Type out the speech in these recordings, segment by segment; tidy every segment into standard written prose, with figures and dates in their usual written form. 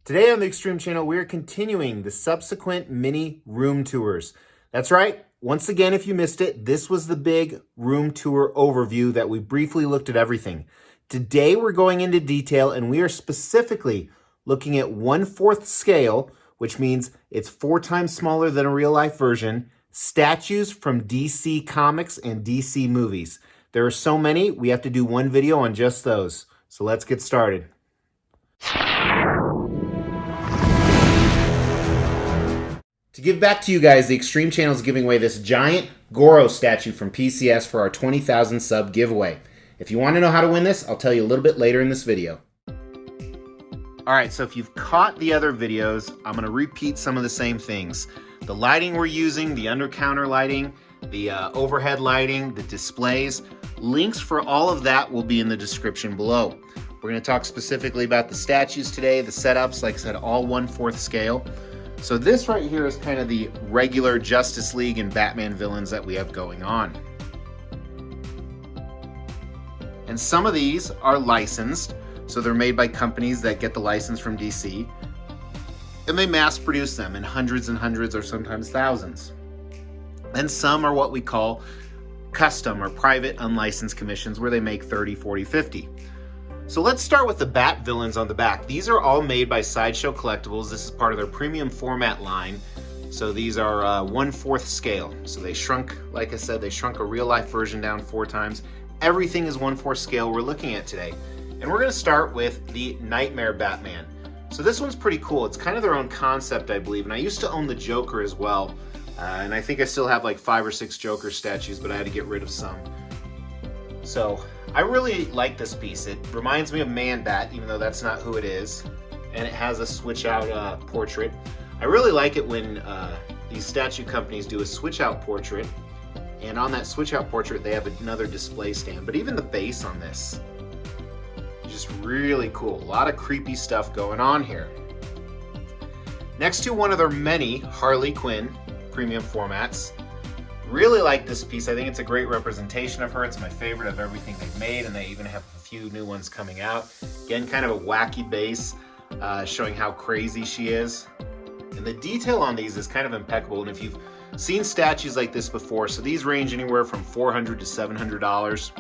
Today on the Extreme Channel, we are continuing the subsequent mini room tours. That's right. Once again, if you missed it, this was the big room tour overview that we briefly looked at everything. Today, we're going into detail and we are specifically looking at 1/4 scale, which means it's 4 times smaller than a real life version, statues from DC comics and DC movies. There are so many, we have to do one video on just those. So let's get started. To give back to you guys, the Extreme Channel is giving away this giant Goro statue from PCS for our 20,000 sub giveaway. If you want to know how to win this, I'll tell you a little bit later in this video. Alright, so if you've caught the other videos, I'm going to repeat some of the same things. The lighting we're using, the under-counter lighting, the overhead lighting, the displays, links for all of that will be in the description below. We're going to talk specifically about the statues today, the setups, like I said, all 1/4 scale. So this right here is kind of the regular Justice League and Batman villains that we have going on. And some of these are licensed, so they're made by companies that get the license from DC, and they mass produce them in hundreds and hundreds or sometimes thousands. And some are what we call custom or private unlicensed commissions where they make 30, 40, 50. So let's start with the Bat villains on the back. These are all made by Sideshow Collectibles. This is part of their premium format line. So these are 1/4 scale. So they shrunk, like I said, they shrunk a real life version down 4 times. Everything is 1/4 scale we're looking at today. And we're gonna start with the Nightmare Batman. So this one's pretty cool. It's kind of their own concept, I believe. And I used to own the Joker as well. And I think I still have like 5 or 6 Joker statues, but I had to get rid of some. So I really like this piece. It reminds me of Man-Bat, even though that's not who it is. And it has a switch-out portrait. I really like it when these statue companies do a switch-out portrait. And on that switch-out portrait, they have another display stand. But even the base on this, just really cool. A lot of creepy stuff going on here. Next to one of their many Harley Quinn premium formats. Really like this piece. I think it's a great representation of her. It's my favorite of everything they've made, and they even have a few new ones coming out. Again, kind of a wacky base, showing how crazy she is. And the detail on these is kind of impeccable. And if you've seen statues like this before, so these range anywhere from $400 to $700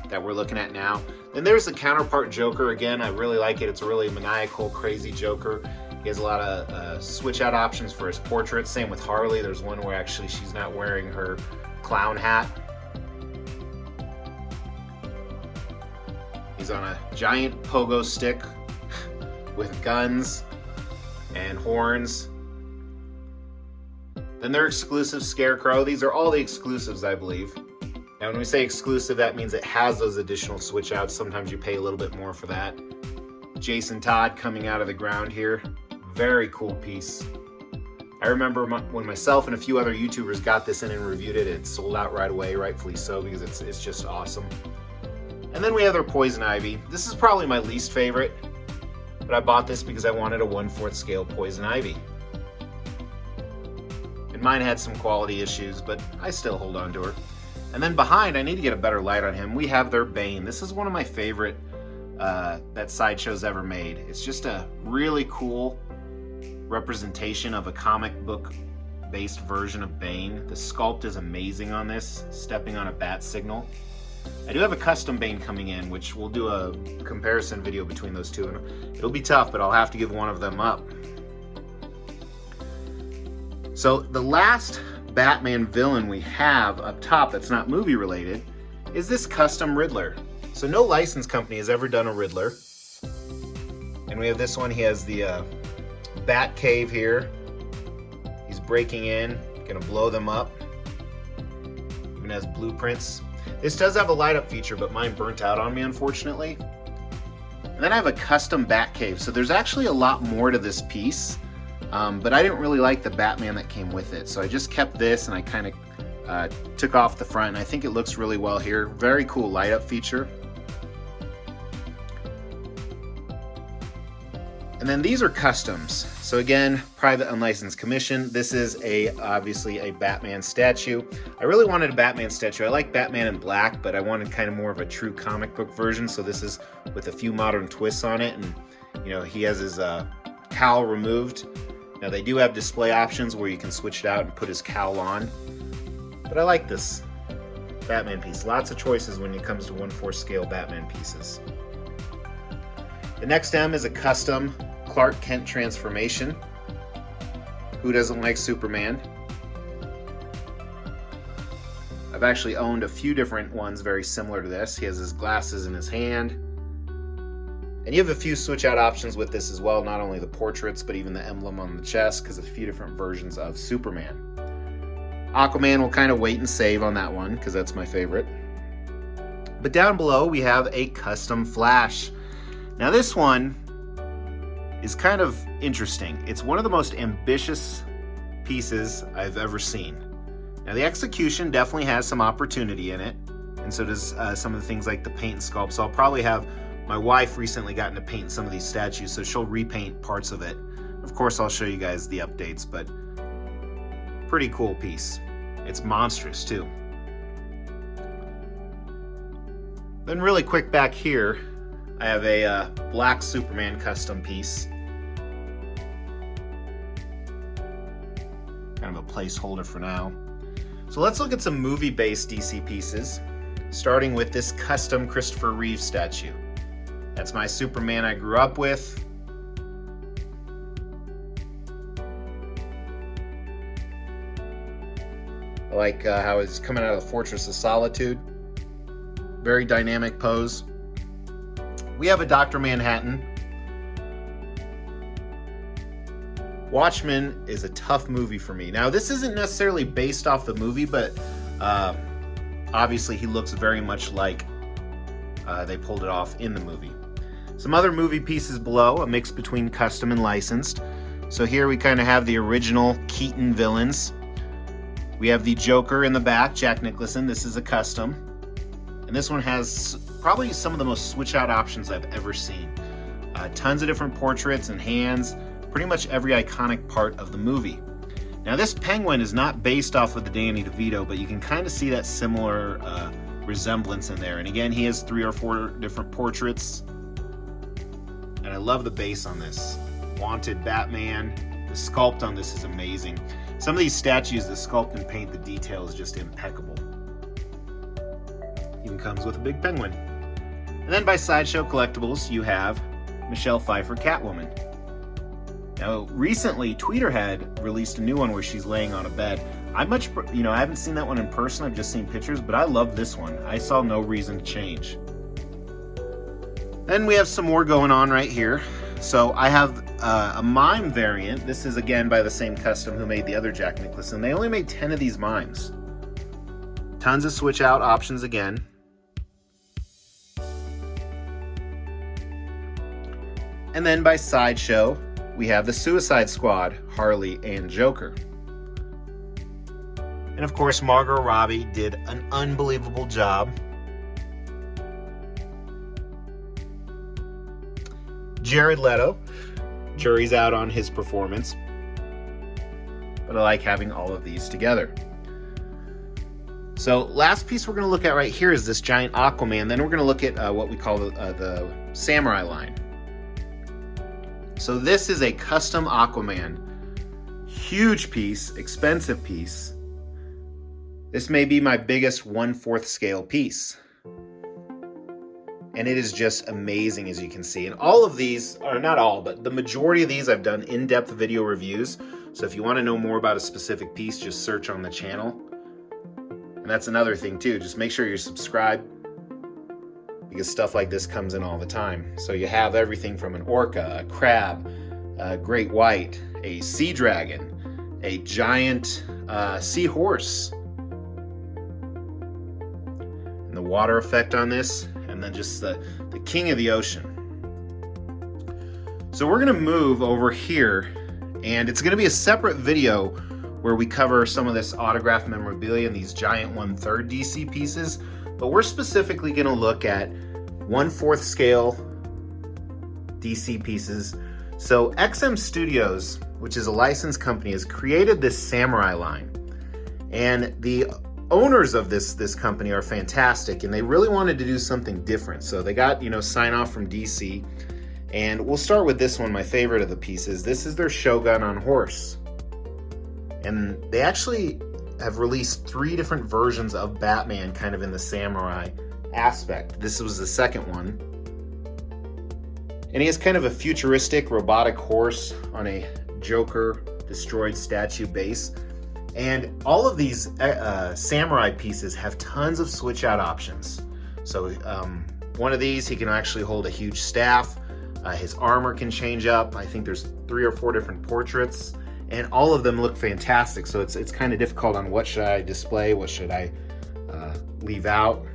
that we're looking at now. Then there's the counterpart Joker. Again, I really like it. It's a really maniacal, crazy Joker. He has a lot of switch out options for his portrait. Same with Harley. There's one where actually she's not wearing her clown hat. He's on a giant pogo stick with guns and horns. Then their exclusive Scarecrow. These are all the exclusives, I believe. Now when we say exclusive, that means it has those additional switch outs. Sometimes you pay a little bit more for that. Jason Todd coming out of the ground here. Very cool piece. I remember when myself and a few other YouTubers got this in and reviewed it, it sold out right away, rightfully so, because it's just awesome. And then we have their Poison Ivy. This is probably my least favorite, but I bought this because I wanted a 1/4 scale Poison Ivy. And mine had some quality issues, but I still hold on to her. And then behind, I need to get a better light on him, we have their Bane. This is one of my favorite that Sideshow's ever made. It's just a really cool representation of a comic book based version of Bane. The sculpt is amazing on this, stepping on a bat signal. I do have a custom Bane coming in, which we'll do a comparison video between those two. And it'll be tough, but I'll have to give one of them up. So the last Batman villain we have up top that's not movie related is this custom Riddler. So no license company has ever done a Riddler. And we have this one. He has the Bat Cave here. He's breaking in, gonna blow them up. Even has blueprints. This does have a light up feature, but mine burnt out on me, unfortunately. And then I have a custom Bat Cave. So there's actually a lot more to this piece, but I didn't really like the Batman that came with it. So I just kept this and I kind of took off the front, and I think it looks really well here. Very cool light up feature. And then these are customs. So again, private unlicensed commission. This is obviously a Batman statue. I really wanted a Batman statue. I like Batman in black, but I wanted kind of more of a true comic book version. So this is with a few modern twists on it. And you know, he has his cowl removed. Now they do have display options where you can switch it out and put his cowl on. But I like this Batman piece. Lots of choices when it comes to 1/4 scale Batman pieces. The next M is a custom Clark Kent transformation. Who doesn't like Superman? I've actually owned a few different ones very similar to this. He has his glasses in his hand. And you have a few switch out options with this as well, not only the portraits, but even the emblem on the chest, because a few different versions of Superman. Aquaman will kind of wait and save on that one, because that's my favorite. But down below, we have a custom Flash. Now this one is kind of interesting. It's one of the most ambitious pieces I've ever seen. Now the execution definitely has some opportunity in it, and so does some of the things like the paint and sculpt. So I'll probably have, my wife recently gotten to paint some of these statues, so she'll repaint parts of it. Of course, I'll show you guys the updates, but pretty cool piece. It's monstrous too. Then really quick back here, I have a black Superman custom piece. Kind of a placeholder for now. So let's look at some movie-based DC pieces, starting with this custom Christopher Reeve statue. That's my Superman I grew up with. I like how it's coming out of the Fortress of Solitude. Very dynamic pose. We have a Dr. Manhattan. Watchmen is a tough movie for me. Now, this isn't necessarily based off the movie, but obviously he looks very much like they pulled it off in the movie. Some other movie pieces below, a mix between custom and licensed. So here we kind of have the original Keaton villains. We have the Joker in the back, Jack Nicholson. This is a custom. And this one has probably some of the most switch out options I've ever seen. Tons of different portraits and hands, pretty much every iconic part of the movie. Now this penguin is not based off of the Danny DeVito, but you can kind of see that similar resemblance in there. And again, he has 3 or 4 different portraits. And I love the base on this. Wanted Batman. The sculpt on this is amazing. Some of these statues, the sculpt and paint, the detail is just impeccable. Even comes with a big penguin. And then by Sideshow Collectibles, you have Michelle Pfeiffer Catwoman. Now, recently, Tweeterhead released a new one where she's laying on a bed. I haven't seen that one in person. I've just seen pictures, but I love this one. I saw no reason to change. Then we have some more going on right here. So I have a mime variant. This is again by the same custom who made the other Jack Nicholson. They only made 10 of these mimes. Tons of switch out options again. And then by Sideshow, we have the Suicide Squad, Harley and Joker. And of course, Margot Robbie did an unbelievable job. Jared Leto, jury's out on his performance. But I like having all of these together. So last piece we're going to look at right here is this giant Aquaman. Then we're going to look at what we call the Samurai line. So this is a custom Aquaman. Huge piece, expensive piece. This may be my biggest 1/4 scale piece. And it is just amazing, as you can see. And all of these, or not all, but the majority of these I've done in-depth video reviews. So if you want to know more about a specific piece, just search on the channel. And that's another thing too, just make sure you're subscribed, because stuff like this comes in all the time. So you have everything from an orca, a crab, a great white, a sea dragon, a giant seahorse. And the water effect on this, and then just the king of the ocean. So we're gonna move over here, and it's gonna be a separate video where we cover some of this autographed memorabilia and these giant 1/3 DC pieces, but we're specifically gonna look at 1/4 scale DC pieces. So XM Studios, which is a licensed company, has created this Samurai line. And the owners of this company are fantastic, and they really wanted to do something different. So they got, sign off from DC, And we'll start with this one, my favorite of the pieces. This is their Shogun on horse. And they actually have released 3 different versions of Batman kind of in the samurai aspect. This was the second one. And he has kind of a futuristic robotic horse on a Joker destroyed statue base. And all of these samurai pieces have tons of switch out options. So one of these, he can actually hold a huge staff. His armor can change up. I think there's 3 or 4 different portraits, and all of them look fantastic. So it's kind of difficult on what should I display, what should I leave out.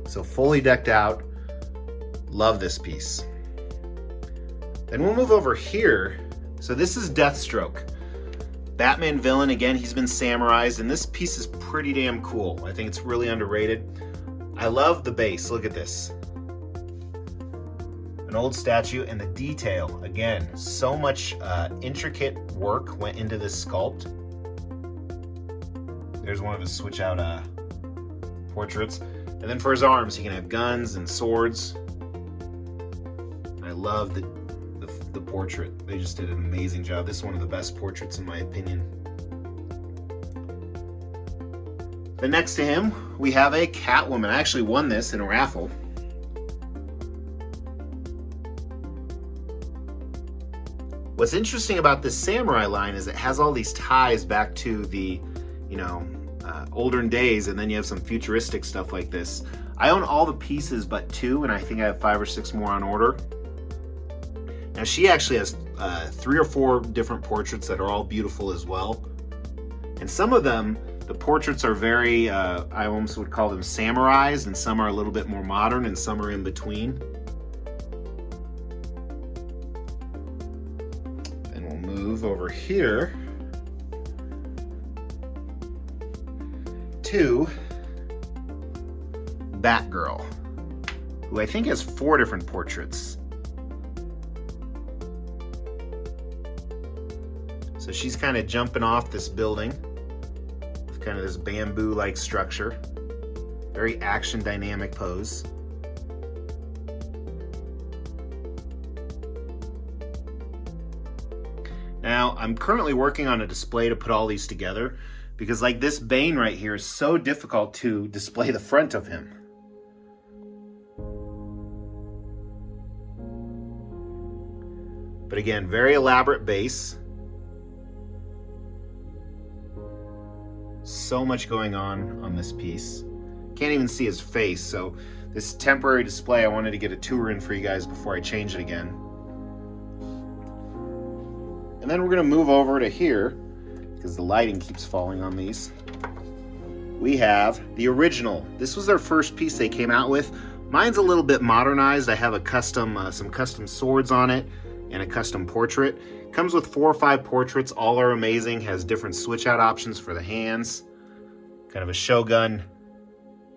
So fully decked out. Love this piece. Then we'll move over here. So this is Deathstroke. Batman villain, again, he's been samurais, and this piece is pretty damn cool. I think it's really underrated. I love the base, look at this. An old statue, and the detail, again, so much intricate work went into this sculpt. There's one of his switch out portraits. And then for his arms, he can have guns and swords. I love the portrait. They just did an amazing job. This is one of the best portraits in my opinion. Then next to him, we have a Catwoman. I actually won this in a raffle. What's interesting about this samurai line is it has all these ties back to the, olden days, and then you have some futuristic stuff like this. I own all the pieces but 2, and I think I have 5 or 6 more on order. Now she actually has 3 or 4 different portraits that are all beautiful as well. And some of them, the portraits are very, I almost would call them samurais, and some are a little bit more modern, and some are in between. Then we'll move over here to Batgirl, who I think has 4 different portraits. So she's kind of jumping off this building with kind of this bamboo-like structure. Very action dynamic pose. Now, I'm currently working on a display to put all these together because like this Bane right here is so difficult to display the front of him. But again, very elaborate base. So much going on this piece. Can't even see his face, so this temporary display, I wanted to get a tour in for you guys before I change it again. And then we're gonna move over to here, because the lighting keeps falling on these. We have the original. This was their first piece they came out with. Mine's a little bit modernized. I have a custom, some custom swords on it and a custom portrait. Comes with 4 or 5 portraits, all are amazing, has different switch out options for the hands. Kind of a Shogun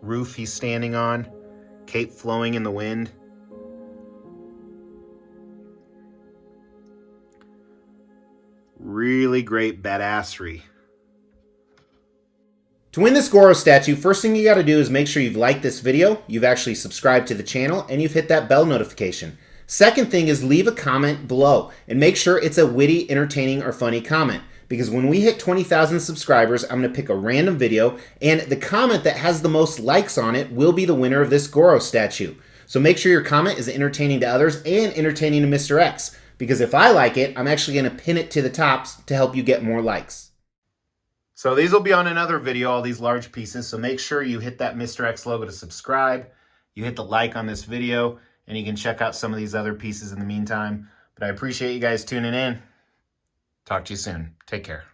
roof he's standing on, cape flowing in the wind. Really great badassery. To win this Goro statue, first thing you gotta do is make sure you've liked this video, you've actually subscribed to the channel, and you've hit that bell notification. Second thing is leave a comment below and make sure it's a witty, entertaining, or funny comment. Because when we hit 20,000 subscribers, I'm going to pick a random video, and the comment that has the most likes on it will be the winner of this Goro statue. So make sure your comment is entertaining to others and entertaining to Mr. X. Because if I like it, I'm actually going to pin it to the tops to help you get more likes. So these will be on another video, all these large pieces. So make sure you hit that Mr. X logo to subscribe. You hit the like on this video, and you can check out some of these other pieces in the meantime. But I appreciate you guys tuning in. Talk to you soon. Take care.